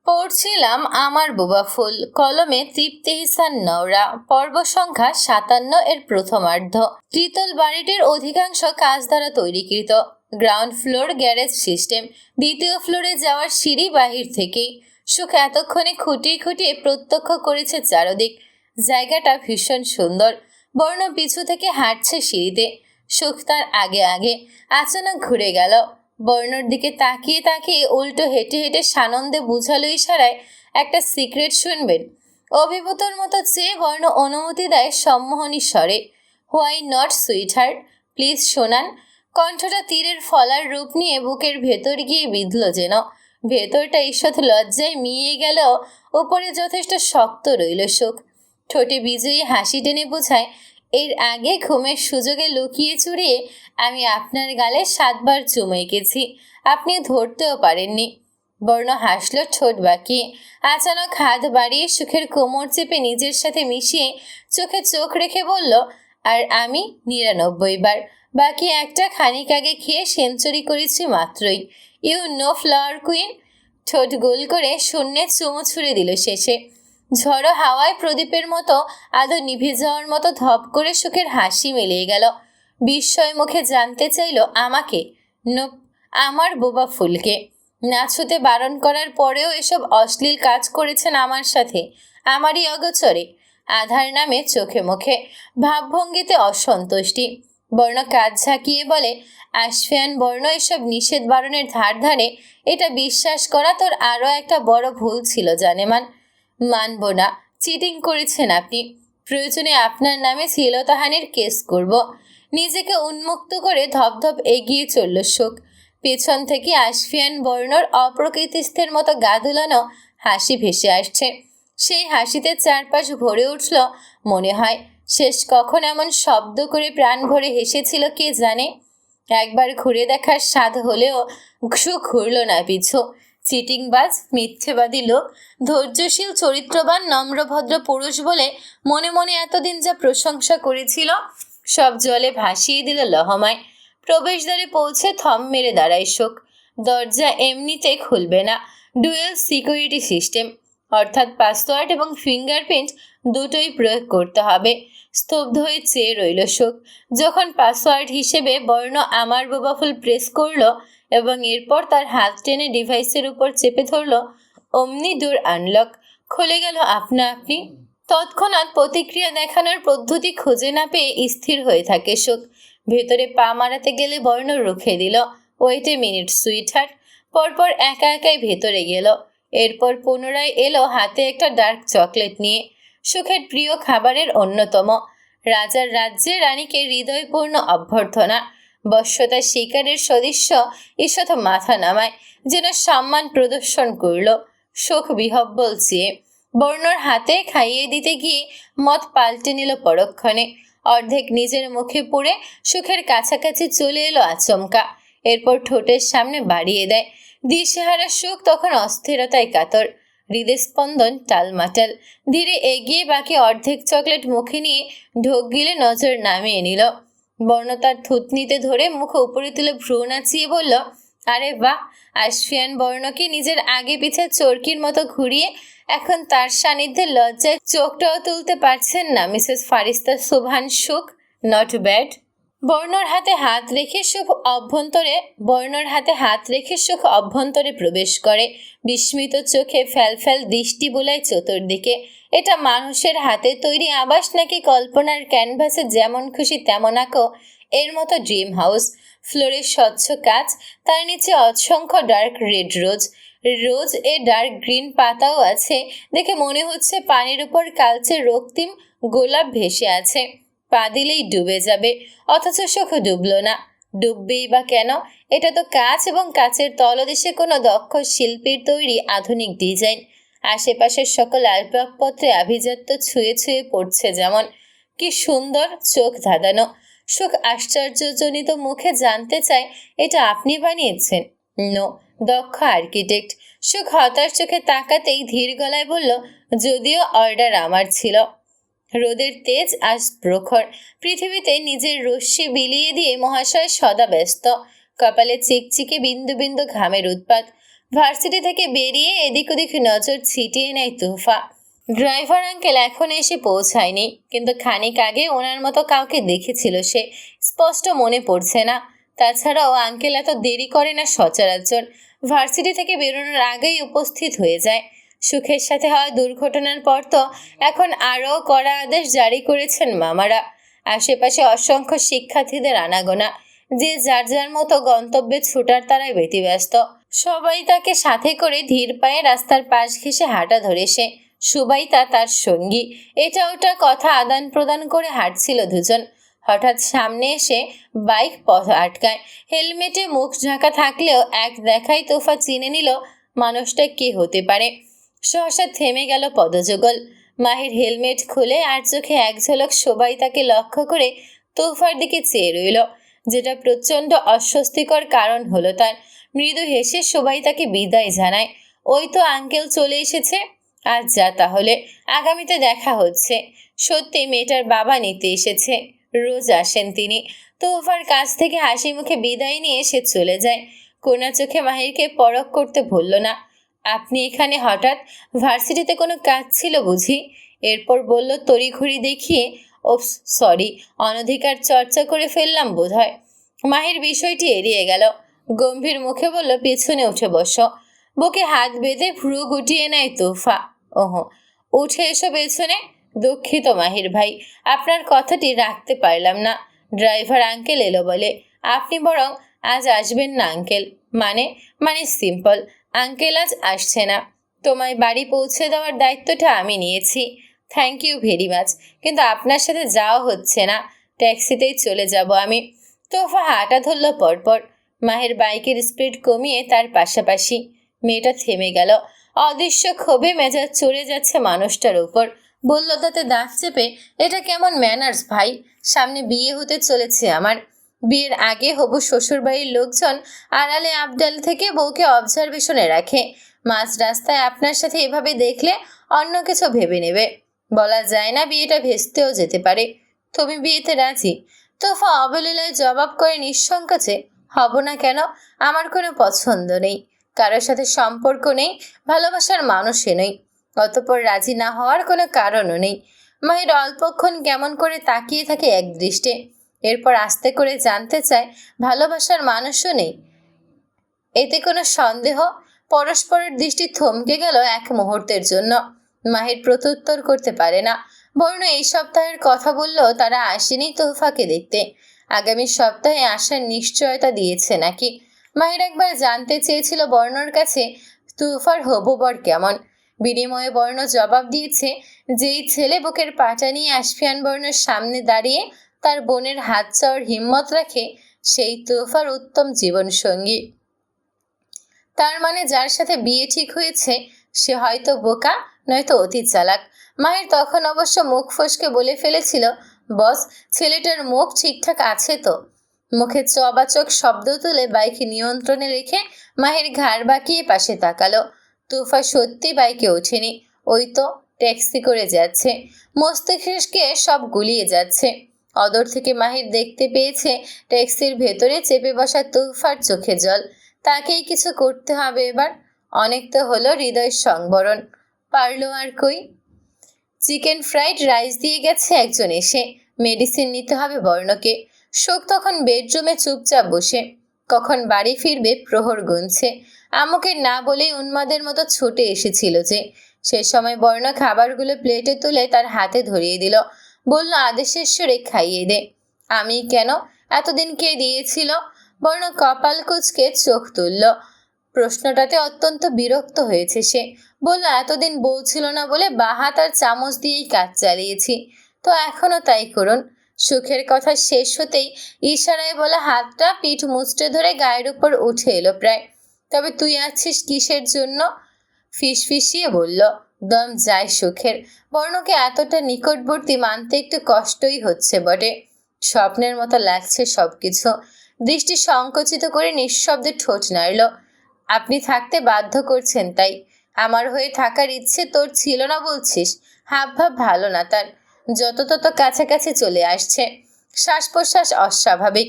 পড়ছিলাম আমার বোবা ফুল, কলমে তৃপ্তি ইহসান নওরা। পর্ব সংখ্যা ৫৭ এর প্রথমার্ধ। ত্রিতল বাড়িটির অধিকাংশ কাঁচ দ্বারা তৈরিকৃত। Ground floor garage system. দ্বিতীয় ফ্লোরে যাওয়ার সিঁড়ি বাহির থেকেই। সুখ এতক্ষণে খুঁটিয়ে খুঁটিয়ে প্রত্যক্ষ করেছে চারদিক। জায়গাটা ভীষণ সুন্দর। বর্ণ পিছু থেকে হাঁটছে সিঁড়িতে। সুখ তার আগে আগে। আচানক ঘুরে গেল। বর্ণর দিকে তাকিয়ে তাকিয়ে উল্টো হেঁটে হেঁটে সানন্দে বুঝালো ইশারায়, একটা সিক্রেট শুনবেন? অভিভূতর মতো চেয়ে বর্ণ অনুমতি দেয় সম্মোহনী স্বরে। Why not sweet heart, please শোনান। কণ্ঠটা তীরের ফলার রূপ নিয়ে বুকের ভেতর গিয়ে বিঁধল যেন। ভেতরটা ঈষৎ লজ্জায় মিয়ে গেলেও উপরে যথেষ্ট শক্ত রইল সুখ। ঠোঁটে বিজয়ী হাসি টেনে বোঝায়, এর আগে ঘুমের সুযোগে লুকিয়ে চুরিয়ে আমি আপনার গালে ৭ বার চুমু এঁকেছি, আপনি ধরতেও পারেননি। বর্ণ হাসল ঠোঁট বাঁকিয়ে। আচানক হাত বাড়িয়ে সুখের কোমর চেপে নিজের সাথে মিশিয়ে চোখে চোখ রেখে বলল, আর আমি ৯৯ বার। বাকি একটা খানিক আগে খেয়ে সেঞ্চুরি করেছি মাত্রই। You know flower queen. ঠোঁট গোল করে শূন্যে চুমু ছুঁড়ে দিল শেষে। ঝড়ো হাওয়ায় প্রদীপের মতো আদৌ নিভে যাওয়ার মতো ধপ করে সুখের হাসি মিলিয়ে গেল। বিস্ময় মুখে জানতে চাইল, আমাকে? নো, আমার বোবা ফুলকে। নাচ হতে বারণ করার পরেও এসব অশ্লীল কাজ করেছেন আমার সাথে, আমারই অগোচরে। আধার নামে চোখে মুখে, ভাবভঙ্গিতে অসন্তুষ্টি। বর্ণ কাজ ঝাঁকিয়ে বলে, আশফিয়ান বর্ণ, এসব নিষেধ বারণের ধার ধারে এটা বিশ্বাস করা তোর আরও একটা বড় ভুল ছিল জানেমান। মানব না, চিটিং করেছেন আপনি। প্রয়োজনে আপনার নামে শ্লীলতাহানির কেস করব। নিজেকে উন্মুক্ত করে ধপধপ এগিয়ে চলল সুখ। পেছন থেকে আশফিয়ান বর্ণর অপ্রকৃতিস্থের মতো গা দুলানো হাসি ভেসে আসছে। সেই হাসিতে চারপাশ ভরে উঠল। মনে হয় শেষ কখন এমন শব্দ করে প্রাণ ভরে হেসেছিল কে জানে। একবার ঘুরে দেখার স্বাদ হলেও সুখ ঘুরল না পিছু। চিটিংবাজ, মিথ্যেবাদী লোক, ধৈর্যশীল চরিত্রবান নম্রভদ্র পুরুষ বলে মনে মনে এতদিন যা প্রশংসা করেছিল, সব জলে ভাসিয়ে দিল লহমায়। প্রবেশদ্বারে পৌঁছে থম মেরে দাঁড়ায় সুখ। দরজা এমনিতে খুলবে না, ডুয়েল সিকিউরিটি সিস্টেম, অর্থাৎ পাসওয়ার্ড এবং ফিঙ্গারপ্রিন্ট দুটোই প্রয়োগ করতে হবে। স্তব্ধ হয়ে চেয়ে রইল সুখ যখন পাসওয়ার্ড হিসেবে বর্ণ আমার বোবা ফুল প্রেস করলো এবং এরপর তার হাত টেনে ডিভাইসের উপর চেপে ধরল। অমনি ডোর আনলক খুলে গেল আপনা আপনি। তৎক্ষণাৎ প্রতিক্রিয়া দেখানোর পদ্ধতি খুঁজে না পেয়ে স্থির হয়ে থাকে সুখ। ভেতরে পা মারাতে গেলে বর্ণ রুখে দিল। Wait a minute sweetheart. পরপর একা একাই ভেতরে গেল। এরপর পুনরায় এলো হাতে একটা ডার্ক চকলেট নিয়ে, সুখের প্রিয় খাবারের অন্যতম। রাজার রাজ্যে রানীকে হৃদয়পূর্ণ অভ্যর্থনা। বশ্যতা শিকারের সদৃশ্য ঈষৎ মাথা নামায়, যেন সম্মান প্রদর্শন করল। সুখ বিহব্বল চেয়ে বর্ণর হাতে খাইয়ে দিতে গিয়ে মত পাল্টে নিল পরক্ষণে। অর্ধেক নিজের মুখে পুড়ে সুখের কাছাকাছি চলে এলো আচমকা। এরপর ঠোঁটের সামনে বাড়িয়ে দেয়। দিশেহারা সুখ তখন অস্থিরতায় কাতর, হৃদস্পন্দন টালমাটাল। ধীরে এগিয়ে বাকি অর্ধেক চকলেট মুখে নিয়ে ঢোক গিলে নজর নামিয়ে নিল। বর্ণ তার থুতনিতে ধরে মুখ উপরে তুলে ভ্রু নাচিয়ে বলল, আরে বাহ। আশফিয়ান বর্ণকে নিজের আগে পিছে চরকির মতো ঘুরিয়ে এখন তার সান্নিধ্যে লজ্জায় চোখটাও তুলতে পারছেন না মিসেস ফারিস্তা সুবহান সুখ। Not bad. বর্ণর হাতে হাত রেখে সুখ অভ্যন্তরে প্রবেশ করে। বিস্মিত চোখে ফ্যালফ্যাল দৃষ্টি বোলায় চতুর্দিকে। এটা মানুষের হাতে তৈরি আবাস নাকি কল্পনার ক্যানভাসে যেমন খুশি তেমন আঁকো এর মতো ড্রিম হাউস? ফ্লোরের স্বচ্ছ কাচ, তার নিচে অসংখ্য dark red rose a dark green পাতাও আছে দেখে মনে হচ্ছে পানির উপর কালচে রক্তিম গোলাপ ভেসে আছে। পা দিলেই ডুবে যাবে, অথচ সুখ ডুবল না। ডুববেই বা কেন? এটা তো কাচ এবং কাচের তলদেশে কোনো দক্ষ শিল্পীর তৈরি আধুনিক ডিজাইন। আশেপাশের সকল আসবাবপত্রে আভিজাত্য ছুঁয়ে ছুঁয়ে পড়ছে যেমন। কি সুন্দর, চোখ ধাঁধানো। সুখ আশ্চর্যজনিত মুখে জানতে চায়, এটা আপনি বানিয়েছেন? নো, দক্ষ আর্কিটেক্ট। সুখ হতাশ চোখে তাকাতেই ধীর গলায় বলল, যদিও অর্ডার আমার ছিল। রোদের তেজ আজ প্রখর। পৃথিবীতে নিজের রশ্মি বিলিয়ে দিয়ে মহাশয় সদা ব্যস্ত। কপালে চিকচিকে বিন্দু বিন্দু ঘামের উৎপাত। ভার্সিটি থেকে বেরিয়ে এদিক ওদিক নজর ছিটিয়ে নেয় তুফা। ড্রাইভার আঙ্কেল এখন এসে পৌঁছায়নি, কিন্তু খানিক আগে ওনার মতো কাউকে দেখেছিল সে, স্পষ্ট মনে পড়ছে না। তাছাড়াও আঙ্কেল এত দেরি করে না সচরাচর, ভার্সিটি থেকে বেরোনোর আগেই উপস্থিত হয়ে যায়। সুখের সাথে হওয়া দুর্ঘটনার পর তো এখন আরও কড়া আদেশ জারি করেছেন মামারা। আশেপাশে অসংখ্য শিক্ষার্থীদের আনাগোনা, যে যার যার মতো গন্তব্যে ছুটার তারায় ব্যতিব্যস্ত। সবাই তাকে সাথে করে ধীর পায়ে রাস্তার পাশ ঘেঁষে হাঁটা ধরে সে। সুবাইতা তার সঙ্গী, এটা ওটা কথা আদান প্রদান করে হাঁটছিল দুজন। হঠাৎ সামনে এসে বাইক পথ আটকায়। হেলমেটে মুখ ঢাকা থাকলেও এক দেখায় তোফা চিনে নিল মানুষটা কে হতে পারে। সহসা থেমে গেল পদযুগল। মাহির হেলমেট খুলে আর চোখে এক ঝলক সুবাইতাকে লক্ষ্য করে তোফার দিকে চেয়ে রইল, যেটা প্রচণ্ড অস্বস্তিকর কারণ হলো তার। মৃদু হেসে সুবাইতাকে বিদায় জানায়। ওই তো আঙ্কেল চলে এসেছে। আজ যা তাহলে, আগামীতে দেখা হচ্ছে। সত্যি মেয়েটার বাবা নিতে এসেছে, রোজ আসেন তিনি। তোফার কাছ থেকে হাসি মুখে বিদায় নিয়ে সে চলে যায়। কোনা চোখে মাহিরকে পরখ করতে ভুলল না। আপনি এখানে হঠাৎ? ভার্সিটিতে কোনো কাজ ছিল বুঝি? এরপর বলল তড়িঘড়ি দেখিয়ে, ও সরি, অনধিকার চর্চা করে ফেললাম বোধহয়। মাহির বিষয়টি এড়িয়ে গেল, গম্ভীর মুখে বলল পেছনে উঠে বসো। বুকে হাত বেঁধে ভ্রু গুটিয়ে নেয় তোফা। ওহো, উঠে এসো পেছনে। দুঃখিত মাহির ভাই, আপনার কথাটি রাখতে পারলাম না। ড্রাইভার আঙ্কেল এলো বলে। আপনি বরং আজ আসবেন না আঙ্কেল। মানে মানে সিম্পল, আঙ্কেল আজ আসছে না। তোমায় বাড়ি পৌঁছে দেওয়ার দায়িত্বটা আমি নিয়েছি। থ্যাংক ইউ ভেরি মাচ, কিন্তু আপনার সাথে যাওয়া হচ্ছে না। ট্যাক্সিতেই চলে যাব আমি। তোফা হাঁটা ধরল পরপর। মাহির বাইকের স্পিড কমিয়ে তার পাশাপাশি। মেয়েটা থেমে গেল। অদৃশ্য ক্ষোভে মেজাজ চড়ে যাচ্ছে মানুষটার উপর। বলল তাতে দাঁত চেপে, এটা কেমন ম্যানার্স ভাই? সামনে বিয়ে হতে চলেছে আমার। বিয়ের আগে হবু শ্বশুরবাড়ির লোকজন আড়ালে আবডাল থেকে বউকে অবজারভেশনে রাখে। মাঝ রাস্তায় আপনার সাথে এভাবে দেখলে অন্য কিছু ভেবে নেবে। বলা যায় না, বিয়েটা ভেস্তেও যেতে পারে। তুমি বিয়েতে রাজি? তোফা অবলীলায় জবাব করে নিঃসংকোচে, হব না কেন? আমার কোনো পছন্দ নেই, কারোর সাথে সম্পর্ক নেই, ভালোবাসার মানুষই নই। অতঃপর রাজি না হওয়ার কোনো কারণও নেই। মাহির অল্পক্ষণ কেমন করে তাকিয়ে থাকে এক দৃষ্টে, এরপর আস্তে করে জানতে চায় ভালোবাসার মানুষও নেই। এতে কোনো সন্দেহ? পরস্পরের দৃষ্টি থমকে গেল এক মুহূর্তের জন্য। মাহির প্রত্যুত্তর করতে পারে না। বর্ণ এই সপ্তাহের কথা বললেও তারা আসেনি তোফাকে দেখতে। আগামী সপ্তাহে আসার নিশ্চয়তা দিয়েছে নাকি? মাহির একবার জানতে চেয়েছিল বর্ণর কাছে তোফার হবু বর কেমন। বিনিময়ে বর্ণ জবাব দিয়েছে, যেই ছেলে বুকের পাটা নিয়ে আসফিয়ান বর্ণের সামনে দাঁড়িয়ে তার বোনের হাত চাওয়ার হিম্মত রাখে, সেই তোফার উত্তম জীবনসঙ্গী। তার মানে যার সাথে বিয়ে ঠিক হয়েছে সে হয়তো বোকা, নয়তো অতি চালাক। মাহির তখন অবশ্য মুখ ফসকে বলে ফেলেছিল, বস, ছেলেটার মুখ ঠিকঠাক আছে তো? মুখে চবাচক শব্দ তুলে বাইক নিয়ন্ত্রণে রেখে মাহির ঘাড় বাঁকিয়ে পাশে তাকালো। তুফা সত্যি বাইকে ওঠেনি, ওই তো ট্যাক্সি করে যাচ্ছে। মস্তিষ্কে সব গুলিয়ে যাচ্ছে। অদূর থেকে মাহির দেখতে পেয়েছে ট্যাক্সির ভেতরে চেপে বসা তুফার চোখে জল। তাকেই কিছু করতে হবে এবার। অনেক তো হলো হৃদয়ের সংবরণ, পারলো আর কই? চিকেন ফ্রাইড রাইস দিয়ে গেছে একজন এসে। মেডিসিন নিতে হবে বর্ণকে। শোক তখন বেডরুমে চুপচাপ বসে। কখন বাড়ি ফিরবে প্রহর গুনছে। আমুকে না বলেই উন্মাদের মতো ছুটে এসেছিল যে। সে সময় বর্ণ খাবারগুলো প্লেটে তুলে তার হাতে ধরিয়ে দিল। বলল আদেশের সুরে খাইয়ে দে। আমি কেন? এতদিন কে দিয়েছিল? বর্ণ কপাল কুঁচকে চোখ তুলল। প্রশ্নটাতে অত্যন্ত বিরক্ত হয়েছে সে। বলল এতদিন বউ ছিল না বলে বাহাত আর চামচ দিয়েই কাজ চালিয়েছি, তো এখনো তাই করুন। সুখের কথা শেষ হতেই ইশারায় বলা হাতটা পিঠ মুচড়ে ধরে গায়ের উপর উঠে এলো প্রায়। তবে তুই আছিস কিসের জন্য? ফিসফিসিয়ে বলল। দম যায় সুখের। বর্ণকে এতটা নিকটবর্তী মানতে একটু কষ্টই হচ্ছে বটে। স্বপ্নের মতো লাগছে সবকিছু। দৃষ্টি সংকুচিত করে নিঃশব্দে ঠোঁট নাড়ল। আপনি থাকতে বাধ্য করছেন তাই। আমার হয়ে থাকার ইচ্ছে তোর ছিল না বলছিস? হাব ভাব ভালো না তার। যত তত কাছাকাছি চলে আসছে। শ্বাস প্রশ্বাস অস্বাভাবিক।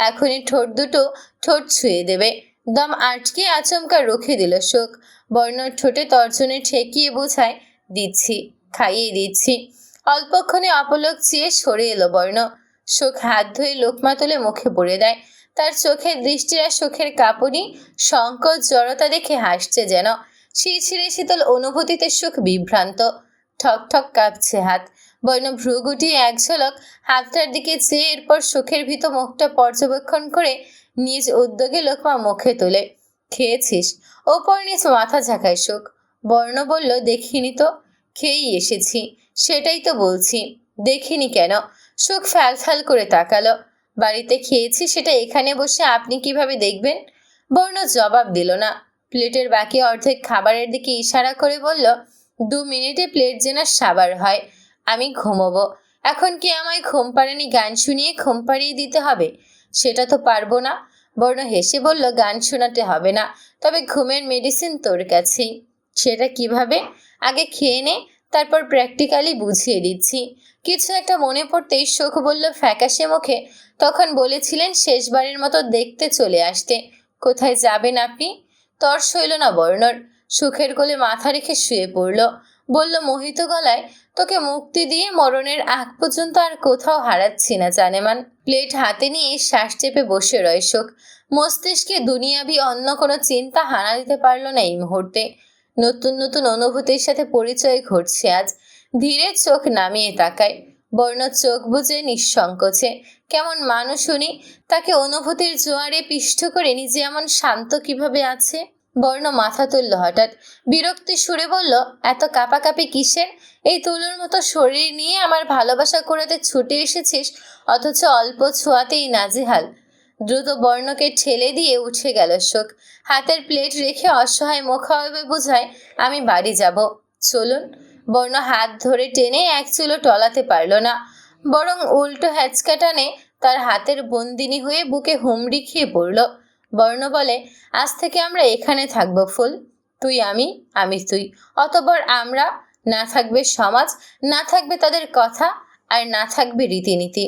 এখনই ঠোঁট দুটো ঠোঁট ছুঁয়ে দেবে। দম আটকে আচমকা রুখে দিল সুখ। বর্ণর ঠোঁটে তর্জনে ঠেকিয়ে বোঝায়, দিচ্ছি, খাইয়ে দিচ্ছি। অল্পক্ষণে অপলক চেয়ে সরে এলো বর্ণ। সুখ হাত ধুয়ে লোকমা তুলে মুখে পড়ে দেয়। তার চোখের দৃষ্টিরা সুখের কাঁপুনি, সংকোচ, জড়তা দেখে হাসছে যেন। শিরশিরে শীতল অনুভূতিতে সুখ বিভ্রান্ত। ঠক ঠক কাঁপছে হাত। বর্ণ ভ্রু গুটিয়ে এক ঝলক হাতটার দিকে চেয়ে এরপর সুখের ভীত মুখটা পর্যবেক্ষণ করে নিজ উদ্যোগে লোকমা মুখে তোলে। খেয়েছিস? ওপর নিচ মাথা ঝাঁকায় সুখ। বর্ণ বলল, দেখিনি তো। খেয়েই এসেছি। সেটাই তো বলছি, দেখিনি কেন? সুখ ফ্যাল করে তাকালো। বাড়িতে খেয়েছি, সেটা এখানে বসে আপনি কিভাবে দেখবেন? বর্ণ জবাব দিল না। প্লেটের বাকি অর্ধেক খাবারের দিকে ইশারা করে বলল, 2 মিনিটে প্লেট যেনা সাবার হয়। আমি ঘুমোবো। এখন কি আমায় ঘুম পাড়ানি গান শুনিয়ে ঘুম পাড়িয়ে দিতে হবে? সেটা তো পারবো না। বর্ণ হেসে বলল, গান শোনাতে হবে না, তবে ঘুমের মেডিসিন তোর কাছেই। সেটা কিভাবে? আগে খেয়ে নে, তারপর প্র্যাকটিক্যালি বুঝিয়ে দিচ্ছি। কিছু একটা মনে পড়তেই সুখ বলল ফ্যাকাশে মুখে, তখন বলেছিলেন শেষবারের মতো দেখতে চলে আসতে। কোথায় যাবেন আপনি? তর্স হইল না বর্ণর। সুখের কোলে মাথা রেখে শুয়ে পড়ল। বলল মোহিত গলায়, তোকে মুক্তি দিয়ে মরণের আগ পর্যন্ত আর কোথাও হারাচ্ছি না জানেমান। প্লেট হাতে নিয়ে শ্বাস চেপে বসে রয় সুখ। মস্তিষ্কে দুনিয়াবি অন্য কোনো চিন্তা হানা দিতে পারল না এই মুহূর্তে। নতুন নতুন অনুভূতির সাথে পরিচয় ঘটছে আজ। ধীরে চোখ নামিয়ে তাকায়। বর্ণ চোখ বুজে নিঃসংকোচে। কেমন মানুষ উনি? তাকে অনুভূতির জোয়ারে পিষ্ট করে নিজে এমন শান্ত কিভাবে আছে? বর্ণ মাথা তুলল হঠাৎ। বিরক্তি সুরে বলল, এত কাঁপাকাঁপি কিসের? এই তুলোর মতো শরীর নিয়ে আমার ভালোবাসা করাতে ছুটে এসেছিস, অথচ অল্প ছোঁয়াতেই নাজেহাল। দ্রুত বর্ণকে ঠেলে দিয়ে উঠে গেল সুখ। হাতের প্লেট রেখে অসহায় মুখাভাবে বোঝায়, আমি বাড়ি যাব, চলুন। বর্ণ হাত ধরে টেনে এক চুলো টলাতে পারল না, বরং উল্টো হ্যাচকা টানে তার হাতের বন্দিনী হয়ে বুকে হুমড়ি খেয়ে পড়ল। বর্ণ বলে, আজ থেকে আমরা এখানে থাকবো ফুল। তুই আমি, আমি তুই। অতঃপর আমরা। না থাকবে সমাজ, না থাকবে তাদের কথা, আর না থাকবে রীতিনীতি।